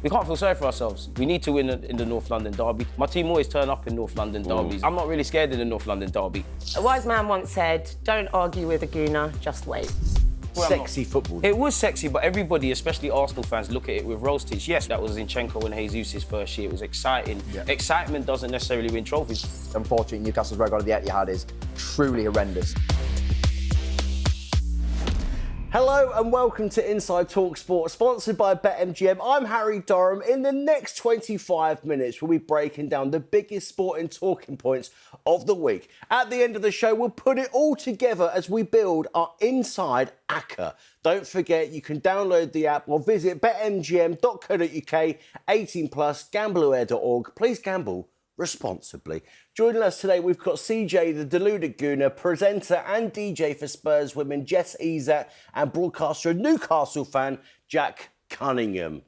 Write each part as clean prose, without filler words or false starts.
We can't feel sorry for ourselves. We need to win in the North London derby. My team always turn up in North London derbies. I'm not really scared in the North London derby. A wise man once said, don't argue with a gooner, just wait. Sexy football. It was sexy, but everybody, especially Arsenal fans, look at it with rose-tints. Yes, that was Zinchenko and Jesus' first year. It was exciting. Yeah. Excitement doesn't necessarily win trophies. Unfortunately, Newcastle's record at the Etihad is truly horrendous. Hello and welcome to Inside talkSPORT, sponsored by BetMGM. I'm Harry Durham. In the next 25 minutes, we'll be breaking down the biggest sporting talking points of the week. At the end of the show, we'll put it all together as we build our Inside ACCA. Don't forget, you can download the app or visit betmgm.co.uk, 18+, gambleaware.org. Please gamble responsibly. Joining us today, we've got CJ the Deluded Gooner, presenter and DJ for Spurs women, Jess, Iszatt, and broadcaster and Newcastle fan, Jack Cunningham.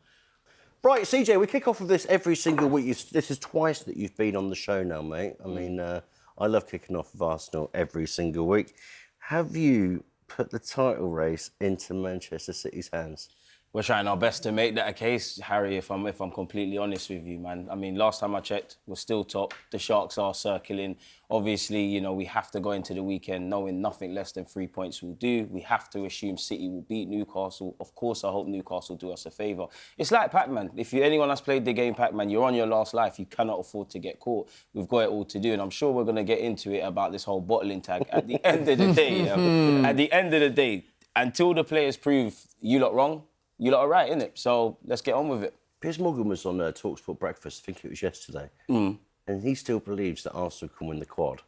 Right, CJ, we kick off with this every single week. This is twice that you've been on the show now, mate. I mean, I love kicking off with Arsenal every single week. Have you put the title race into Manchester City's hands? We're trying our best to make that a case, Harry, if I'm completely honest with you, man. I mean, last time I checked, we're still top. The Sharks are circling. Obviously, you know, we have to go into the weekend knowing nothing less than 3 points will do. We have to assume City will beat Newcastle. Of course, I hope Newcastle do us a favour. It's like Pac-Man. If anyone has played the game Pac-Man, you're on your last life. You cannot afford to get caught. We've got it all to do. And I'm sure we're going to get into it about this whole bottling tag. At the end of the day, at the end of the day, until the players prove you lot wrong, you lot are right, innit? So let's get on with it. Piers Morgan was on talkSPORT Breakfast, I think it was yesterday, and he still believes that Arsenal can win the quad.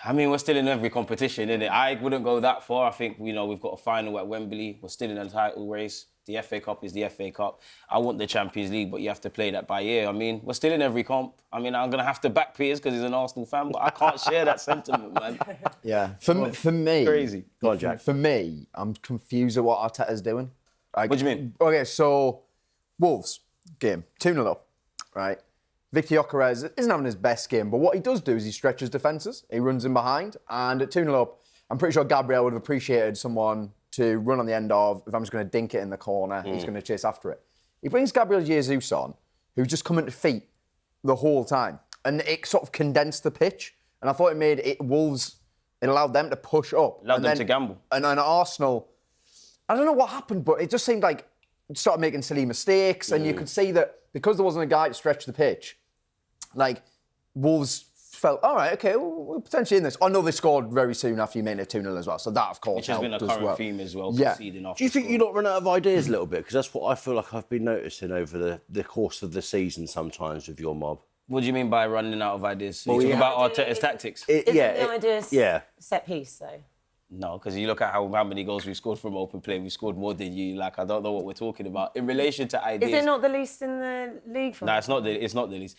I mean, we're still in every competition, innit? I wouldn't go that far. I think, you know, we've got a final at Wembley. We're still in a title race. The FA Cup is the FA Cup. I want the Champions League, but you have to play that by ear. I mean, we're still in every comp. I mean, I'm going to have to back Piers because he's an Arsenal fan, but I can't share that sentiment, man. Yeah, for me... Crazy. Go on, Jack. For me, I'm confused at what Arteta's doing. What do you mean? OK, so Wolves game, 2-0 up, right? Victor Gyökeres isn't having his best game, but what he does do is he stretches defences. He runs in behind, and at 2-0 up, I'm pretty sure Gabriel would have appreciated someone to run on the end of, if I'm just going to dink it in the corner, he's going to chase after it. He brings Gabriel Jesus on, who's just coming to feet the whole time, and it sort of condensed the pitch, and I thought it made it Wolves, it allowed them to push up. Allowed them to gamble. And then Arsenal... I don't know what happened, but it just seemed like it started making silly mistakes, and you could see that because there wasn't a guy to stretch the pitch, like, Wolves felt, all right, OK, we're potentially in this. I know they scored very soon after you made it 2-0 as well, so that, of course, which has been a current theme as well, conceding after Do you think scoring. you not run out of ideas a little bit? Because that's what I feel like I've been noticing over the course of the season sometimes with your mob. What do you mean by running out of ideas? Well, you talking about Arteta's tactics? Isn't the idea set piece, though? No, because you look at how many goals we've scored from open play, we've scored more than you. Like, I don't know what we're talking about. In relation to ideas... Is it not the least in the league? No, it's not the least.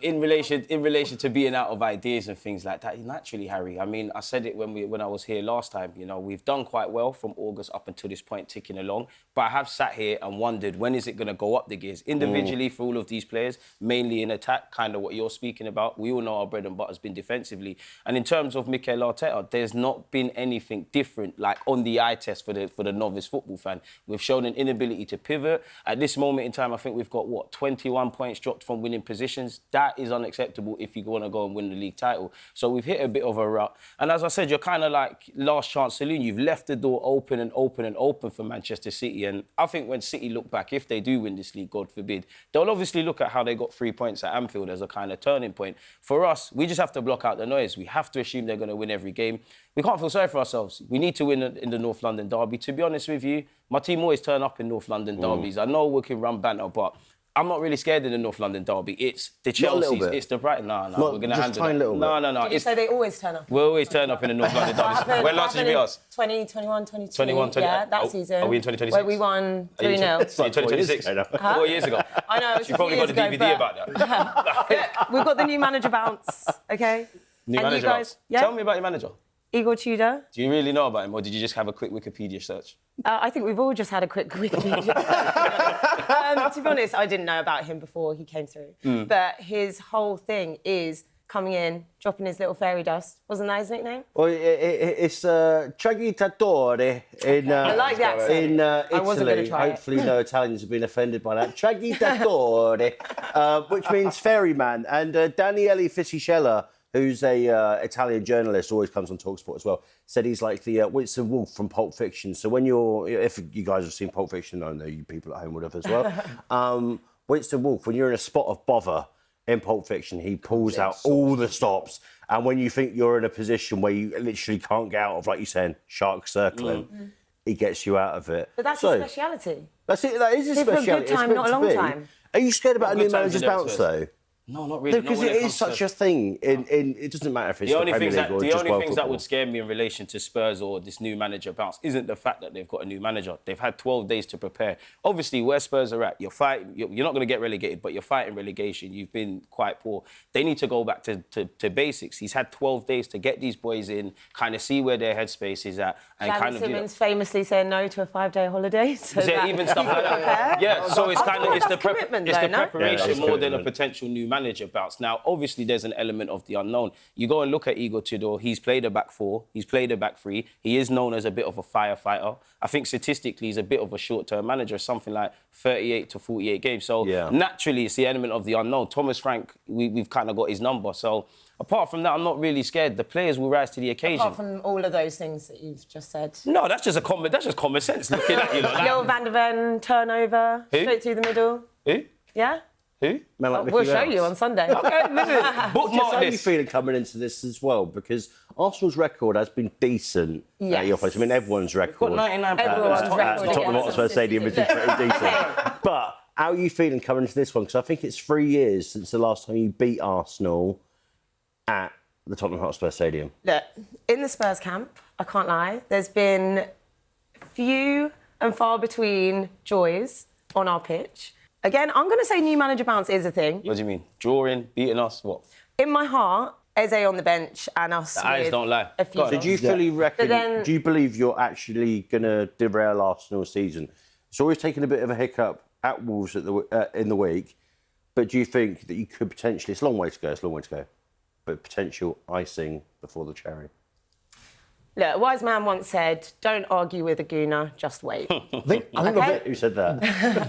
In relation to being out of ideas and things like that, naturally, Harry, I mean, I said it when I was here last time, you know, we've done quite well from August up until this point, ticking along. But I have sat here and wondered, when is it going to go up the gears? Individually for all of these players, mainly in attack, kind of what you're speaking about. We all know our bread and butter has been defensively. And in terms of Mikel Arteta, there's not been anything different, like on the eye test for the novice football fan. We've shown an inability to pivot. At this moment in time, I think we've got, 21 points dropped from winning positions. That is unacceptable if you want to go and win the league title. So we've hit a bit of a rut. And as I said, you're kind of like last chance saloon. You've left the door open and open and open for Manchester City. And I think when City look back, if they do win this league, God forbid, they'll obviously look at how they got 3 points at Anfield as a kind of turning point. For us, we just have to block out the noise. We have to assume they're going to win every game. We can't feel sorry for ourselves. We need to win in the North London derby. To be honest with you, my team always turn up in North London derbies. I know we can run banter, but I'm not really scared in the North London derby. It's the Chelsea's, it's the Brighton. No, we're going to handle it. No. Did you say they always turn up? We always turn up in the North London derby. When last did we us? 2021, 22. 21, 20. Yeah, that season. Are we in 2026? Where we won 3-0. 2026. 4 years ago. I know. You probably got a DVD about that. We've got the new manager bounce, OK? New manager bounce. Tell me about your manager. Igor Tudor. Do you really know about him, or did you just have a quick Wikipedia search? I think we've all just had a quick Wikipedia search. To be honest, I didn't know about him before he came through. But his whole thing is coming in, dropping his little fairy dust. Wasn't that his nickname? Well, it's Traghettatore in I like the accent. in I wasn't gonna Italy. try it. Hopefully, no Italians have been offended by that. Traghettatore, which means ferryman. And Daniele Fisichella, who's a Italian journalist, always comes on talkSPORT as well, said he's like the Winston Wolfe from Pulp Fiction. So if you guys have seen Pulp Fiction, I know you people at home would have as well. Winston Wolfe, when you're in a spot of bother in Pulp Fiction, he pulls out all the stops. And when you think you're in a position where you literally can't get out of, like you're saying, shark circling, he gets you out of it. But that's his speciality. That's it. That is his Here for a speciality. good time, not a long time. Are you scared about a new Good times manager's in bounce, Spurs. though? No, not really. Because Not when it is comes such to- a thing. It doesn't matter if it's The only Premier things League that or the just only world things that football. would scare me in relation to Spurs or this new manager bounce isn't the fact that they've got a new manager. They've had 12 days to prepare. Obviously, where Spurs are at, you're fighting. You're not going to get relegated, but you're fighting relegation. You've been quite poor. They need to go back to basics. He's had 12 days to get these boys in, kind of see where their headspace is at, and Xavi kind of. Simmons famously saying no to a 5-day holiday. So Yeah, that even stuff like that. prepare. Yeah, so it's kind of that's commitment, though, no? preparation Yeah, that's more than a commitment. potential new manager bounce. Now, obviously, there's an element of the unknown. You go and look at Igor Tudor. He's played a back four. He's played a back three. He is known as a bit of a firefighter. I think statistically, he's a bit of a short-term manager, something like 38 to 48 games. So naturally, it's the element of the unknown. Thomas Frank, we've kind of got his number. So apart from that, I'm not really scared. The players will rise to the occasion. Apart from all of those things that you've just said. No, that's just common sense. Looking at you like Little that. Van der Ven turnover, Who? straight through the middle. Who? Yeah? Who? Man like We'll Mickey show Mouse. you on Sunday. Okay, listen. Jess, how Bookmark are you this. feeling coming into this as well? Because Arsenal's record has been decent at Yes. your place. I mean, everyone's record. Got 99 Everyone's points. record Tottenham against Hotspur us. Stadium has been pretty decent. But how are you feeling coming into this one? Because I think it's 3 years since the last time you beat Arsenal at the Tottenham Hotspur Stadium. Look, in the Spurs camp, I can't lie, there's been few and far between joys on our pitch. Again, I'm going to say new manager bounce is a thing. What do you mean? Drawing, beating us, what? In my heart, Eze on the bench and us The eyes with don't lie. a few Go on. So do you shots. fully reckon, But then- do you believe you're actually going to derail Arsenal's season? It's always taken a bit of a hiccup at Wolves in the week, but do you think that you could potentially, it's a long way to go, but potential icing before the cherry? Look, a wise man once said, don't argue with a gooner, just wait. I think Okay. Who said that?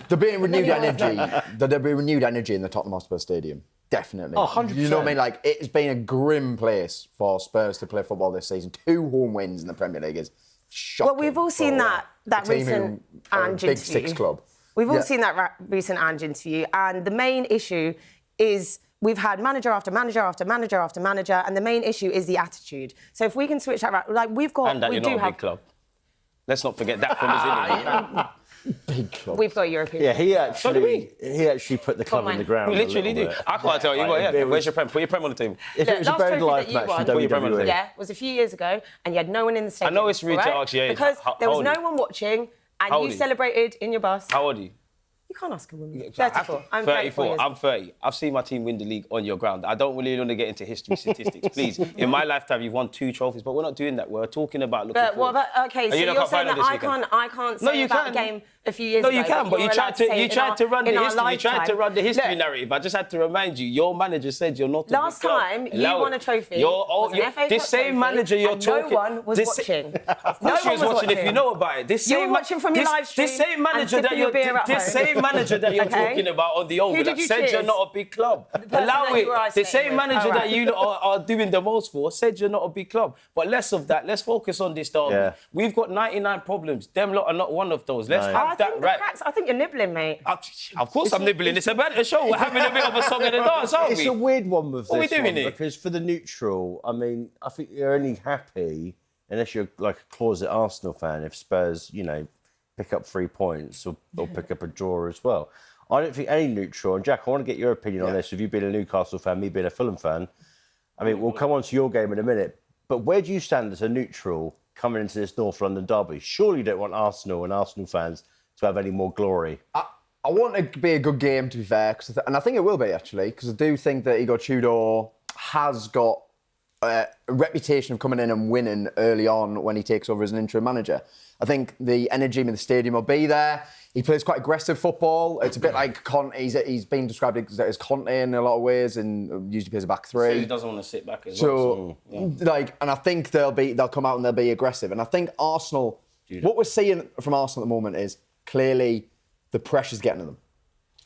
there'll be renewed energy. There'll be renewed energy in the Tottenham Hotspur Stadium. Definitely. Oh, 100%. You know what I mean? Like, it's been a grim place for Spurs to play football this season. 2 home wins in the Premier League is shocking. Well, we've all seen for that a team recent who are a Ange Big interview. Six club. We've all Yeah. seen that recent Ange interview, and the main issue is we've had manager after manager after manager after manager, and the main issue is the attitude. So if we can switch that around, like we've got, And that we you're do not a have, big club. Let's not forget that from his interview. Big club. we've got European. Yeah, he do actually put the club Come in the on. ground. We literally a do. little bit. I can't tell you. Like, Well, it yeah. was- Where's your prem? Put your prem on the table. If it was a last buried trophy life that you match won, in Put your prem on the WWE. table. Yeah, was a few years ago, and you had no one in the stadium. know it's rude to all ask you, yeah, because how there was old no are you? one watching, and How old you are you? celebrated in your bus. How old are you? You can't ask a woman. I have 34. to- I'm 34. years I'm 30. I've seen my team win the league on your ground. I don't really want to get into history statistics, please. In my lifetime, you've won 2 trophies, but we're not doing that. We're talking about looking But what forward. about, okay, And so you you're look up saying that final this weekend. I can't say No, you about can. a game a few years No, ago. you can, but you you're tried allowed to say you in tried our- to run the in our history. You tried to lifetime. run the history Look, narrative. I just had to remind you, your manager said you're not. Last time you won a trophy, was an FA this Cup same trophy, manager you're and talking. no one was this- watching. Of No course you one was watching if you know about it. This You were same watching from your this- live stream This same and manager that sipping your you're beer at this home. same manager that you're Okay. talking about on the over did that you said you're cheers? not a big club. person Allow that you were it. The isolating same with. manager All that right. you are doing the most for said you're not a big club. But less of that. Let's focus on this derby. Yeah. We've got 99 problems. Them lot are not one of those. Let's No. have that right. I think you're nibbling, mate. Of course I'm nibbling. It's a banter show. We're having a bit of a song and a dance, aren't It's we? a weird one with What are we this doing one, here? because for the neutral, I mean, I think you're only happy unless you're like a closet Arsenal fan if Spurs, pick up 3 points or pick up a draw as well. I don't think any neutral, and Jack, I want to get your opinion on this, with you being a Newcastle fan, me being a Fulham fan. I mean, we'll come on to your game in a minute, but where do you stand as a neutral coming into this North London derby? Surely you don't want Arsenal and Arsenal fans to have any more glory. I want it to be a good game, to be fair, and I think it will be, actually, because I do think that Igor Tudor has got a reputation of coming in and winning early on when he takes over as an interim manager. I think the energy in the stadium will be there. He plays quite aggressive football. It's a bit like Conte. He's been described as Conte in a lot of ways, and usually plays a back three. So he doesn't want to sit back as well. And I think they'll come out and they'll be aggressive. And I think Arsenal, what we're seeing from Arsenal at the moment is clearly the pressure's getting to them.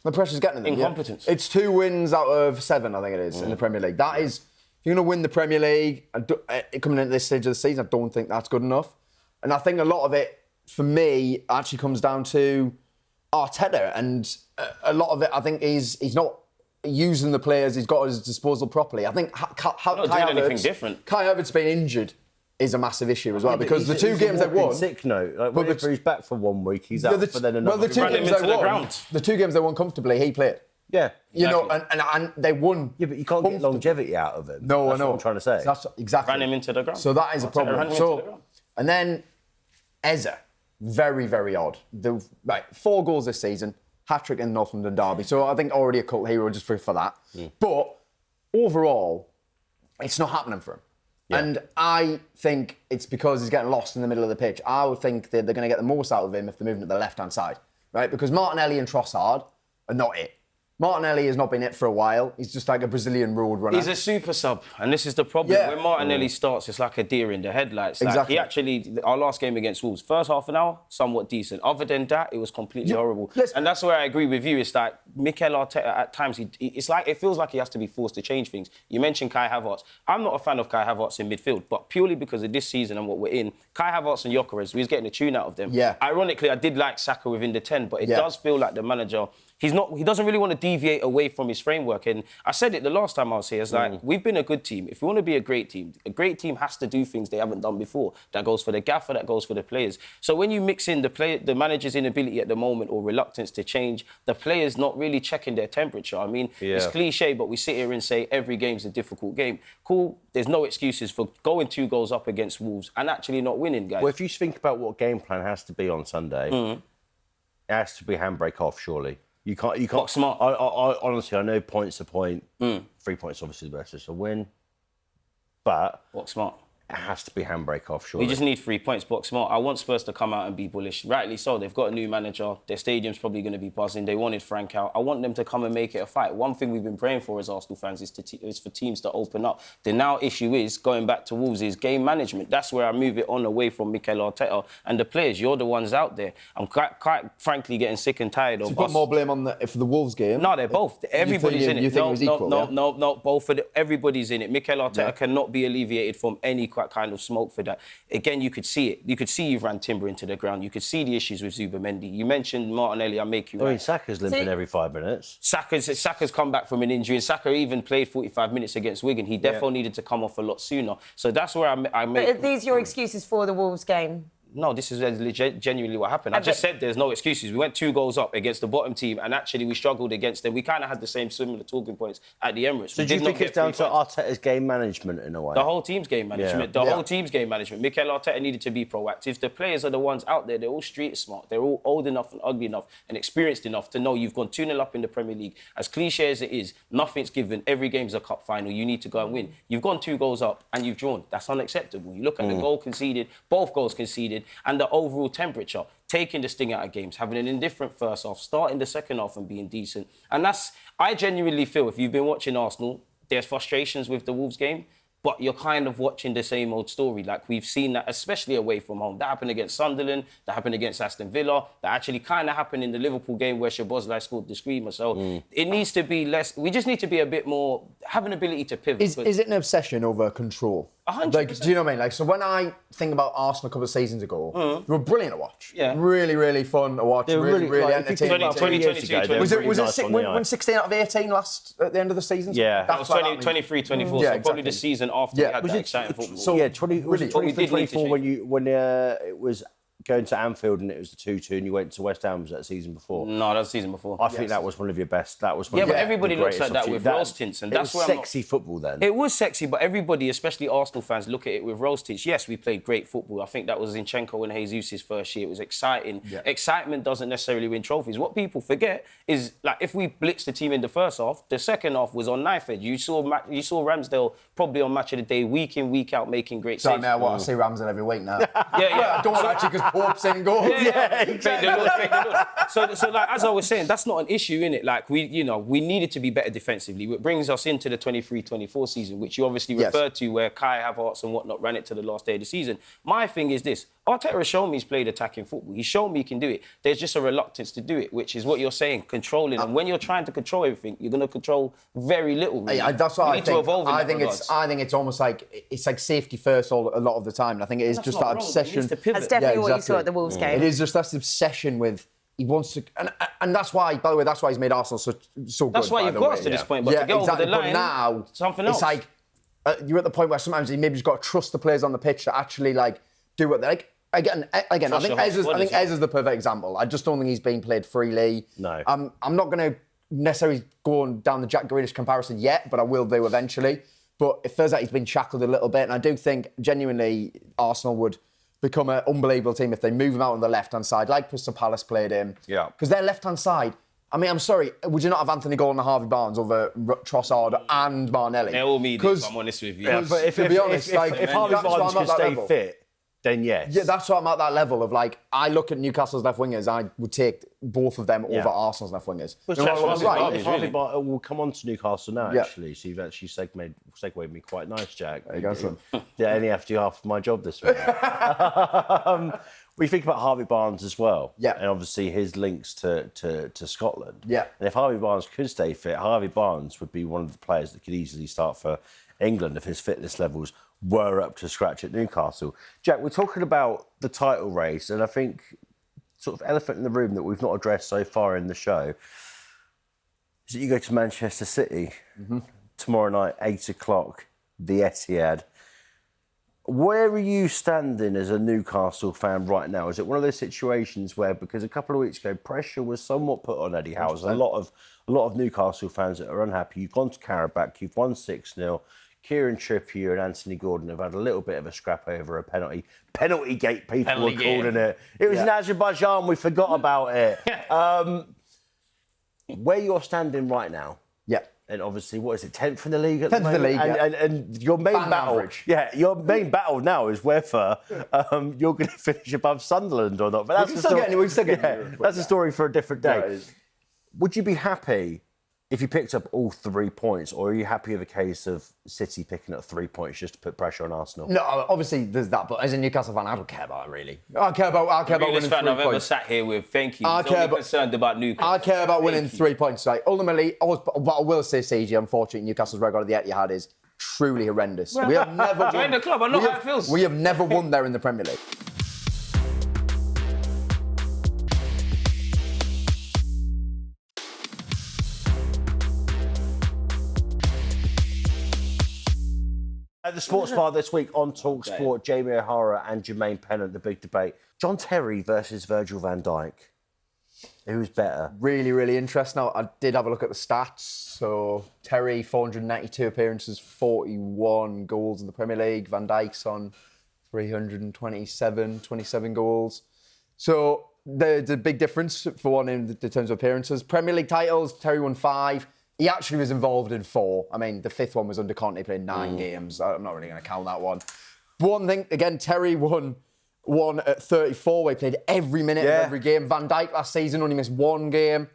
The pressure's getting to them. Incompetence. Yeah. It's 2 wins out of 7, I think it is, in the Premier League. That is, if you're going to win the Premier League, coming into this stage of the season, I don't think that's good enough. And I think a lot of it, for me, actually comes down to Arteta. And a lot of it, I think, he's not using the players he's got at his disposal properly. I think not doing anything different. Kai Havertz being injured is a massive issue as well, because the 2 games they won... sick note. Like, whenever he's back for 1 week, he's out for then another. Well, the 2 games they won comfortably, he played. Yeah. You know, and they won. Yeah, but you can't get longevity out of him. No, That's I know. what I'm trying to say. That's exactly. Ran him into the ground. So that is a problem. And then Eze, very, very odd. 4 goals this season, hat-trick in the North London derby. So I think already a cult hero just for that. But overall, it's not happening for him. Yeah. And I think it's because he's getting lost in the middle of the pitch. I would think that they're going to get the most out of him if they're moving to the left-hand side, right? Because Martinelli and Trossard are not it. Martinelli has not been it for a while. He's just like a Brazilian road runner. He's a super sub, and this is the problem. Yeah. When Martinelli starts, it's like a deer in the headlights. Exactly. He actually, our last game against Wolves, first half an hour, somewhat decent. Other than that, it was completely horrible. And that's where I agree with you. It's like Mikel Arteta at times, it feels like he has to be forced to change things. You mentioned Kai Havertz. I'm not a fan of Kai Havertz in midfield, but purely because of this season and what we're in, Kai Havertz and Gyökeres, we was getting a tune out of them. Yeah. Ironically, I did like Saka within the 10, but it does feel like the manager... He doesn't really want to deviate away from his framework. And I said it the last time I was here. It's like, we've been a good team. If we want to be a great team has to do things they haven't done before. That goes for the gaffer, that goes for the players. So when you mix in the manager's inability at the moment or reluctance to change, the players not really checking their temperature. I mean, it's cliche, but we sit here and say every game's a difficult game. Cool, there's no excuses for going 2 goals up against Wolves and actually not winning, guys. Well, if you think about what game plan has to be on Sunday, it has to be handbrake off, surely. You can't. Box smart. I honestly, I know points are point. 3 points, obviously, the best is a win. But Box smart. it has to be handbrake off, surely. We just need 3 points, box smart. I want Spurs to come out and be bullish. Rightly so. They've got a new manager. Their stadium's probably going to be buzzing. They wanted Frank out. I want them to come and make it a fight. One thing we've been praying for as Arsenal fans is for teams to open up. The now issue is, going back to Wolves, is game management. That's where I move it on away from Mikel Arteta and the players. You're the ones out there. I'm quite frankly getting sick and tired of So you put more blame on for the Wolves game? No, they're both. Everybody's in it. You think it was equal, No, both of everybody's in it. Mikel Arteta cannot be alleviated from any kind of smoke for that. Again, you could see it. You could see you've ran Timber into the ground. You could see the issues with Zubimendi. You mentioned Martinelli, I make you right. I mean, Saka's limping every 5 minutes. Saka's come back from an injury, and Saka even played 45 minutes against Wigan. He definitely needed to come off a lot sooner. So that's where I make... But are these your excuses for the Wolves game? No, this is genuinely what happened. I just said there's no excuses. We went 2 goals up against the bottom team, and actually we struggled against them. We kind of had the similar talking points at the Emirates. So do you think it's down to Arteta's game management in a way? The whole team's game management. The whole team's game management. Mikel Arteta needed to be proactive. The players are the ones out there. They're all street smart. They're all old enough and ugly enough and experienced enough to know you've gone 2-0 up in the Premier League. As cliche as it is, nothing's given. Every game's a cup final. You need to go and win. You've gone 2 goals up and you've drawn. That's unacceptable. You look at the goal conceded, both goals conceded, and the overall temperature, taking the sting out of games, having an indifferent first half, starting the second half and being decent. And I genuinely feel, if you've been watching Arsenal, there's frustrations with the Wolves game, but you're kind of watching the same old story. Like, we've seen that, especially away from home. That happened against Sunderland, that happened against Aston Villa, that actually kind of happened in the Liverpool game where Szoboszlai scored the screamer. So it needs to be less... We just need to be a bit more... have an ability to pivot. Is it an obsession over control? 100%. Like, do you know what I mean? Like, so when I think about Arsenal a couple of seasons ago, they were brilliant to watch. Yeah. Really, really fun to watch. They were really like, entertaining. 2022, Was it 16 out of 18 at the end of the season? Yeah. That was 23, 24, so probably the season after we had that exciting football. So, 23, 24 when it was going to Anfield and it was the 2-2 and you went to West Ham, was that the season before? No, that was the season before. I think that was one of your best. That was one Yeah, of but your everybody looks greatest at that with rose tints, and that's it was where I'm not- sexy football then. It was sexy, but everybody, especially Arsenal fans, look at it with rose tints. Yes, we played great football. I think that was Zinchenko and Jesus' first year. It was exciting. Yeah. Excitement doesn't necessarily win trophies. What people forget is, like, if we blitzed the team in the first half, the second half was on knife edge. You saw Ramsdale probably on Match of the Day, week in, week out, making great saves. So now what? I see Ramsdale every week now. Yeah. I don't actually because Pope's in goal. Yeah, exactly. So, like, as I was saying, that's not an issue, innit? Like, we needed to be better defensively, which brings us into the 23-24 season, which you obviously referred to, where Kai Havertz and whatnot ran it to the last day of the season. My thing is this. Arteta has shown me he's played attacking football. He's shown me he can do it. There's just a reluctance to do it, which is what you're saying, controlling. And when you're trying to control everything, you're going to control very little. Really. That's what I think. I think it's almost like it's like safety first a lot of the time. And I think it is just that obsession. That's definitely what you saw at the Wolves game. It is just that obsession with he wants to, and that's why. By the way, that's why he's made Arsenal so good. That's why you've got us to this point. But to get over the line, but now something else. It's like you're at the point where sometimes you maybe just got to trust the players on the pitch to actually like do what they like. Again, I think Ez is the perfect example. I just don't think he's being played freely. No. I'm not going to necessarily go down the Jack Grealish comparison yet, but I will do eventually. But it feels like he's been shackled a little bit, and I do think genuinely Arsenal would become an unbelievable team if they move him out on the left-hand side, like Crystal Palace played him. Yeah. Because their left-hand side, I mean, I'm sorry, would you not have Anthony Gordon and Harvey Barnes over Trossard and Martinelli? They're all medium, if I'm honest with you. Yeah, but if Harvey Barnes can stay fit, then yes. Yeah, that's why I'm at that level of like, I look at Newcastle's left wingers, I would take both of them over Arsenal's left wingers. We'll come on to Newcastle now, actually. So you've actually segued me quite nice, Jack. There you go, son. Yeah, only after half of my job this week. We think about Harvey Barnes as well. Yeah. And obviously his links to Scotland. Yeah. And if Harvey Barnes could stay fit, Harvey Barnes would be one of the players that could easily start for England if his fitness levels were up to scratch at Newcastle. Jack, we're talking about the title race, and I think sort of elephant in the room that we've not addressed so far in the show is that you go to Manchester City tomorrow night, 8 o'clock, the Etihad. Where are you standing as a Newcastle fan right now? Is it one of those situations where, because a couple of weeks ago, pressure was somewhat put on Eddie Howe, a lot of Newcastle fans that are unhappy. You've gone to Karabakh, you've won 6-0. Kieran Trippier and Anthony Gordon have had a little bit of a scrap over a penalty. Penalty gate, people were calling it. It was in Azerbaijan, we forgot about it. Where you're standing right now, and obviously, what is it, 10th in the league at the moment? 10th in the league, and your main battle, your main battle now is whether you're going to finish above Sunderland or not. But that's that's a story for a different day. Would you be happy if you picked up all 3 points, or are you happy with a case of City picking up 3 points just to put pressure on Arsenal? No, obviously there's that, but as a Newcastle fan, I don't care about it really. I care about winning 3 fan I've points. ever sat here with. Thank you. I care concerned about Newcastle. I care about winning 3 points. Like ultimately, but I will say, CJ, unfortunately, Newcastle's record at the Etihad is truly horrendous. We have never won. Join the club. I know how it feels. We have never won there in the Premier League. At the Sports Bar this week on talkSPORT, Jamie O'Hara and Jermaine Pennant, the big debate. John Terry versus Virgil van Dijk. Who's better? Really, really interesting. Now, I did have a look at the stats. So Terry, 492 appearances, 41 goals in the Premier League. Van Dijk's on 27 goals. So the big difference for one in terms of appearances. Premier League titles, Terry won 5. He actually was involved in 4. I mean, the 5th one was under Conte, he played 9 games. I'm not really going to count that one. One thing, again, Terry won at 34, where he played every minute of every game. Van Dijk last season only missed 1 game.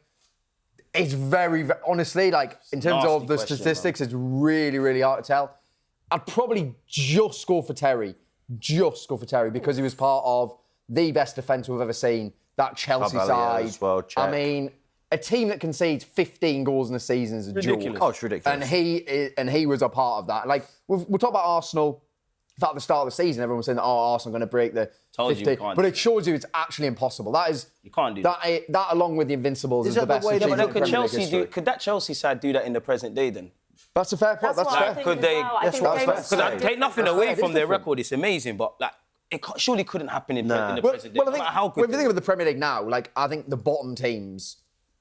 It's very, honestly, like, in terms of the statistics, it's really, really hard to tell. I'd probably just go for Terry. Because he was part of the best defence we've ever seen, that Chelsea side. As well, I mean, a team that concedes 15 goals in a season is a joke. Oh, it's ridiculous. And he was a part of that. Like, we'll talk about Arsenal. In fact, at the start of the season, everyone was saying that, Arsenal are going to break the 50. But it shows you it's actually impossible. You can't do that. That along with the Invincibles, is the best achievement in Premier League history. Could that Chelsea side do that in the present day then? That's a fair point. That's fair. Could they? Because I take nothing away from their record. It's amazing, but like, surely couldn't happen in the Well, President. I No think, matter how well, good if you think of the Premier League now, like, I think the bottom teams...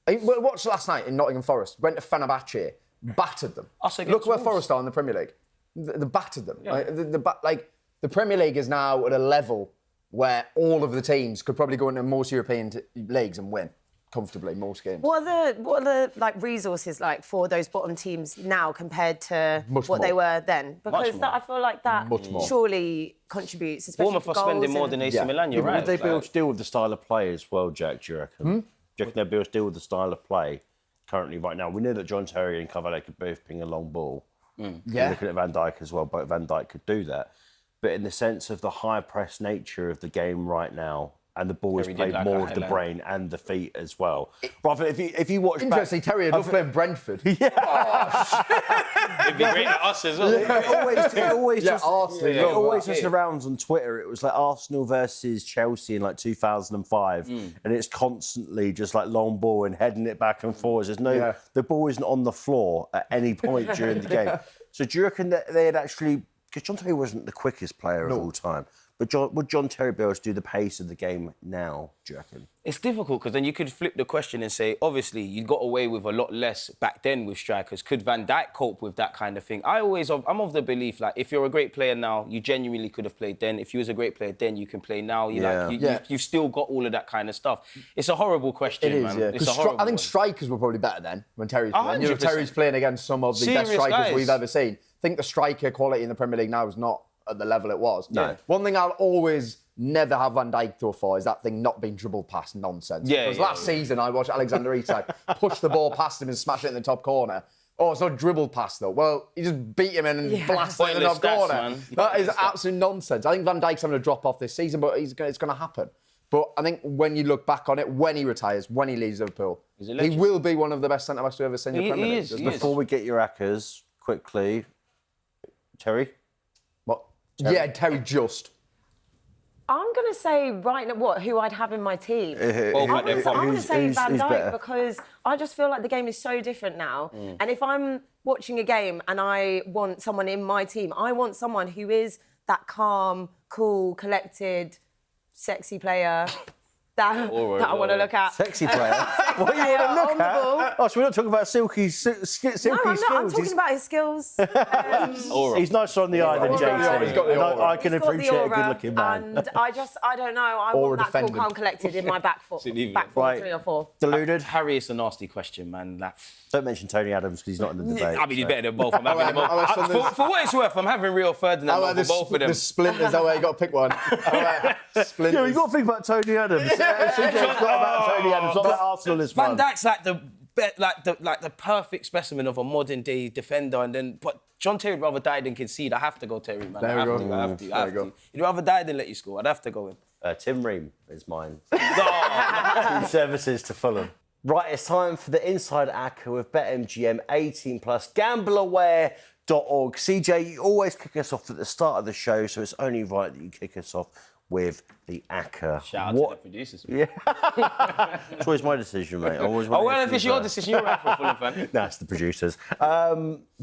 Watch last night in Nottingham Forest. Went to Fenerbahce, battered them. Us against Look where Wolves. Forest are in the Premier League. They battered them. Yeah. The Premier League is now at a level where all of the teams could probably go into most European leagues and win comfortably most games. What are the like resources like for those bottom teams now compared to Much what more. they were then? Because more. that, I feel like that Much more. surely contributes, especially Bournemouth for are goals spending more and- than AC Yeah. Milan, you're right. Would they be able Like, to deal with the style of play as well, Jack, do you reckon? Do you reckon they'll be able to deal with the style of play currently right now? We know that John Terry and Cavalier could both ping a long ball. Yeah. Looking at Van Dijk as well, but Van Dijk could do that. But in the sense of the high press nature of the game right now, and the ball is Terry did played like more a with the highlight. brain and the feet as well. Rather, if you watch Interesting, Terry had love playing Brentford. it'd be great at us as well. it always Yeah, just, Arsenal, it love always that. just surrounds on Twitter. It was like Arsenal versus Chelsea in like 2005, and it's constantly just like long ball and heading it back and forwards. There's no, Yeah. the ball isn't on the floor at any point during the game. So do you reckon that they had actually? Because John Terry wasn't the quickest player of all time, but would John Terry be able to do the pace of the game now? Do you reckon? It's difficult because then you could flip the question and say, obviously, you got away with a lot less back then with strikers. Could Van Dijk cope with that kind of thing? I'm of the belief, like, if you're a great player now, you genuinely could have played then. If you was a great player then, you can play now. You've still got all of that kind of stuff. It's a horrible question, It is, man. yeah. It's a 'Cause horrible I think one. strikers were probably better then when Terry's playing. You know, 100%. Terry's playing against some of the best Serious strikers guys. we've ever seen. I think the striker quality in the Premier League now is not at the level it was. No. One thing I'll always never have Van Dijk go for is that thing not being dribbled past nonsense. Yeah, Because yeah, last season I watched Alexander Iszatt push the ball past him and smash it in the top corner. Oh, it's not dribbled past though. Well, you just beat him in and blast it in the Pointless top stats, corner. man. That is Pointless stats. absolute nonsense. I think Van Dijk's having a drop off this season, but it's going to happen. But I think when you look back on it, when he retires, when he leaves Liverpool, He's a he legend. will be one of the best centre-backs we've ever seen in the He Premier League. is, There's he no- is. Before we get your accas, quickly, Terry? What? Yeah, Terry just. I'm going to say right now, who I'd have in my team. Both at their I'm prime. going to say Van who's Dijk better? because I just feel like the game is so different now. And if I'm watching a game and I want someone in my team, I want someone who is that calm, cool, collected, sexy player that I want to look at. Sexy player. What do you player want to look on the ball. at? Oh, so we're not talking about silky skills. No, I'm not. I'm talking about his skills. He's nicer on the eye than got the aura, JT. he's got the And aura. I can He's got the appreciate a aura, good-looking man. And I don't know. I Aura want that cool, defendant. calm, collected in my back four, Leave it. back four, Right. 3 or 4. Deluded. Harry, it's a nasty question, man. Like, Don't mention Tony Adams because he's not in the debate. I mean, he's so. better than both. I'm having them both. For what it's worth, I'm having Rio Ferdinand over both of them. The splinters. Oh, you got to pick one. Splinters. Yeah, you got to think about Tony Adams. It's not about Tony Adams, not about Arsenal this Van one. Dijk's like the perfect specimen of a modern day defender, and then but John Terry would rather die than concede. I have to go Terry, man. There we go. I have to. There we go. He'd rather die than let you score. I'd have to go in. Tim Ream is mine. Services to Fulham. Right, it's time for the Inside Acca with BetMGM 18+, gambleaware.org. CJ, you always kick us off at the start of the show, so it's only right that you kick us off with the Acca. Shout out to the producers. Yeah. It's always my decision, mate. Oh, well, if it's your decision, you're right for a Fulham fan. No, it's the producers. What are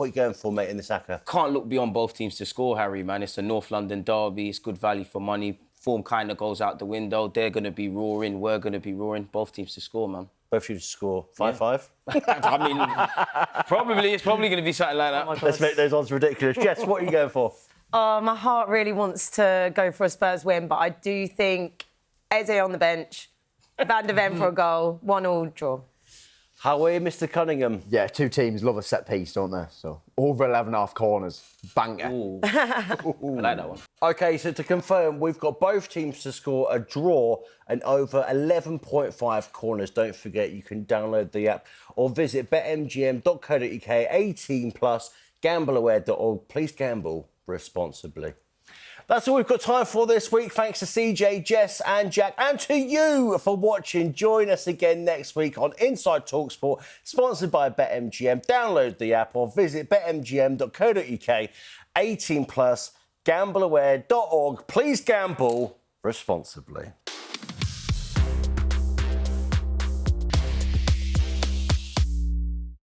you going for, mate, in this Acca? Can't look beyond both teams to score, Harry, man. It's a North London derby. It's good value for money. Form kind of goes out the window. They're going to be roaring. We're going to be roaring. Both teams to score, man. Both of you to score 5-5. I mean, it's probably going to be something like that. Let's make those odds ridiculous. Jess, what are you going for? My heart really wants to go for a Spurs win, but I do think Eze on the bench, Van de Ven for a goal, 1-1 draw. How are you, Mr. Cunningham? Yeah, two teams love a set piece, don't they? So over 11.5 corners, banger. Ooh. I like that one. OK, so to confirm, we've got both teams to score a draw and over 11.5 corners. Don't forget, you can download the app or visit betmgm.co.uk, 18+, gambleaware.org. Please gamble responsibly. That's all we've got time for this week. Thanks to CJ, Jess and Jack, and to you for watching. Join us again next week on Inside talkSPORT, sponsored by BetMGM. Download the app or visit betmgm.co.uk, 18+, gambleaware.org. Please gamble responsibly.